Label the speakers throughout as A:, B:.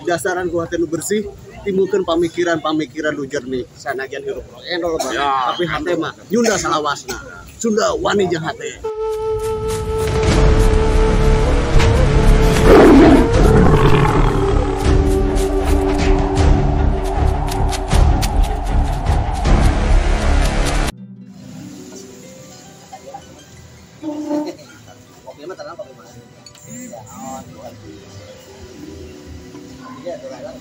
A: dasaran ku hati nu bersih, timbulkeun pamikiran-pamikiran nu jernih. Sanajan hirup endol Bang.
B: Ya.
A: Tapi hate mah nyunda salawasna. Sunda wani jeung hate.
C: Kopi mah tenang kopi mah. Ya, oh, jual. Iya, tuh kan.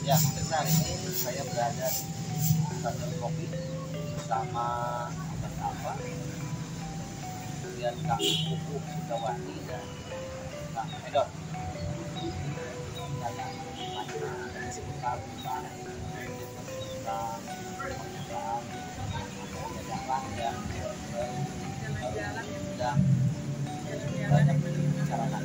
C: Ya, besar ini saya berada di Pasar Kopi bersama apa? Kemudian Kak Kuku Sukawati dan Kak Edot. Saya seputar tentang jalan yang sedang banyak dibicarakan.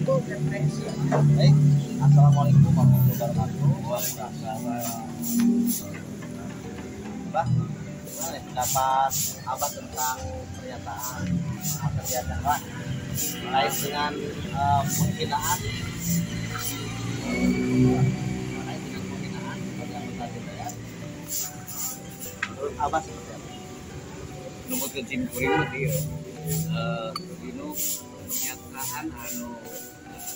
C: Baik, assalamualaikum warahmatullahi wabarakatuh. Waalaikumsalam. Bah, gimana pendapat Abah tentang pernyataan kerja Jawa terkait dengan penghinaan pada anggota DPR? Menurut Abah seperti apa?
B: Nomor kencing kuring berarti ya. Dino pernyataan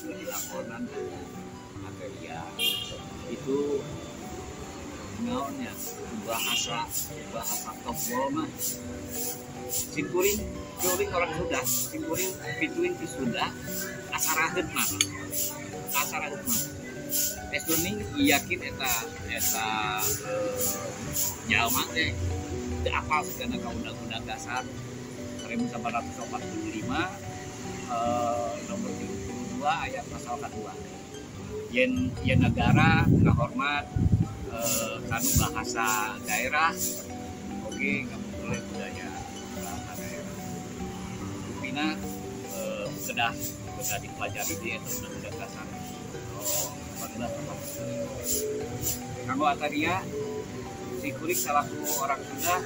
B: dilakonan material itu naonnya bahasa topol mah simkuring orang sudah simkuring pituin ke sudah asaraheut mah eseuning yakin eta jalma teh teu apal kana ka undang-undang dasar 1945 nomor 32 ayat pasal 2 yen negara ngahormat kanu bahasa daerah oke nggak boleh budaya bahasa daerah buktina sudah dipelajari di undang-undang dasar 14 kanggo ataria si kuring salaku orang Sunda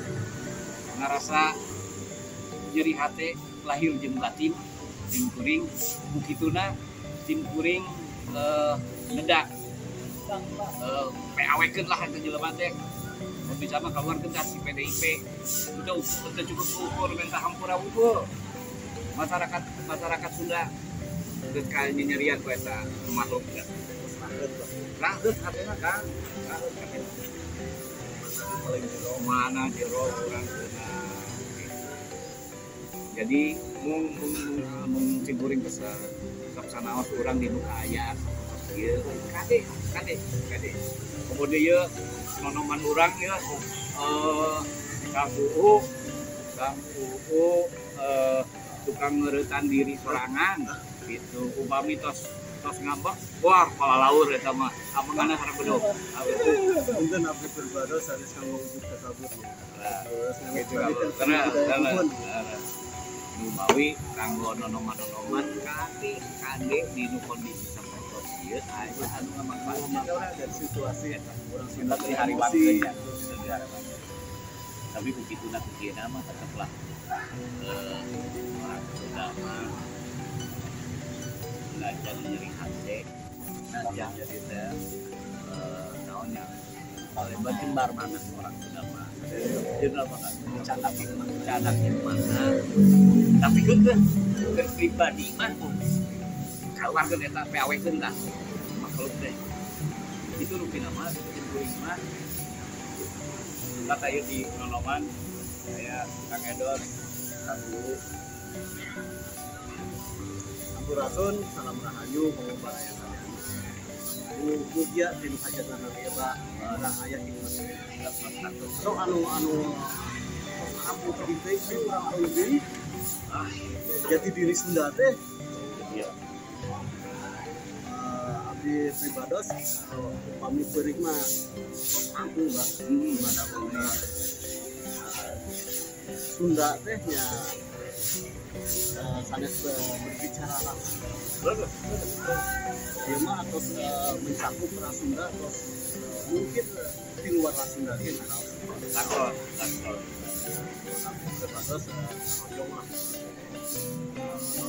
B: ngarasa nyeri hate lahir jeung batin tim kuring bukituna tim kuring nedak PAW-keun lah ke jelema teh bisa mah keluarkeun si PDIP udah cukup ukur minta hampura unggul masyarakat Sunda geus ka nyerian ku eta makhluk teh raheut hatena Kang raheut hatena paling mana jero urang Sunda jadi mung ciguring besar sok sanaos urang di muka ayat ieu kade kemudian ieu nonoman urang ieu Kang UU tukang ngeuretan diri sorangan gitu upami tos ngambek wah kepala laur eta mah apangana sareng bedog
A: Mungkin apa berbados harus kamu wujud kasabut ya.
B: Gitu karena Numawi kanggo nonoman kade di kondisi sapertos ieu aya anu ngamanfaatkeun
A: Orang dari situasi orang
B: Sunda di hari bangkeun ya. Tapi begitu nak kieu mah teteplah orang Sunda mah belajar nyeri hati belajar jadi teh naonnya paling berkembar mana orang Sunda mah jenderal banget cadakin mana tapi kan pribadi mah keluarga eta PAW-keun lah makhluk teh itu rutin mah kuring mah kata ieu di nonoman saya Kang Edot Kang Guru
A: Ampurasun salam rahayu mengubah mugia tim hajatan nabiyaba orang ayah di masyarakat so anu kamu terinfeksi orang Audi jati diri Sunda teh abdi pribados pamit beuring mah ampun Mbak mana Sunda teh nya sanes berbicara langsung. Dia mah atau mencakup ras Sunda atau mungkin di luar ras Sunda ini.
B: Takut.
A: Terus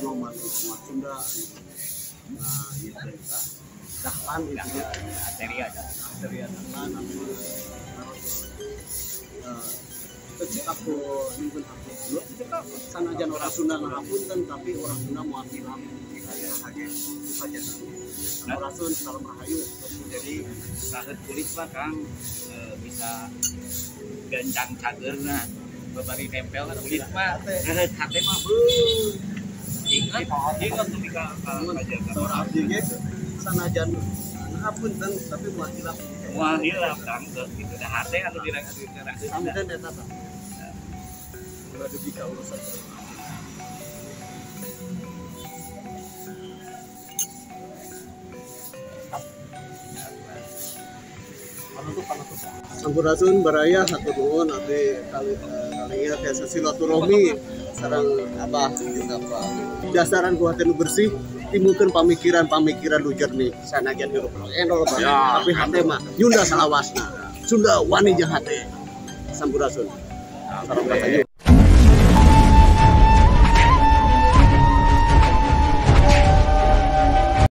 A: jomah umat Sunda. Nah, itu kita dahlan itu
B: Arteri aja.
A: dari dahlan kecil aku minggu aku dulu sanajan orang Sunda ngapunten tapi orang Sunda mau bilang saja orang Sunda salam rahayu.
B: Jadi sahet kulit mah Kang bisa gancang cagerna babari nempel kan kulit mah hate mah ingat tuh mika aja
A: orang abdi ge sanajan ngapunten tapi mau hilap
B: wah hilap Kang gitu dah hate anu dirang
A: sampean eta tah berada di urusan Sampurasun baraya satu nuhun abdi kalinya biasa silaturahmi sareng abah jeung abah. Dasaran ku hate nu bersih timbulkeun pamikiran nu jernih sanajan hirup endol tapi hate mah Yunda salawasna. Sunda wani jeung hate. Sampurasun. Salam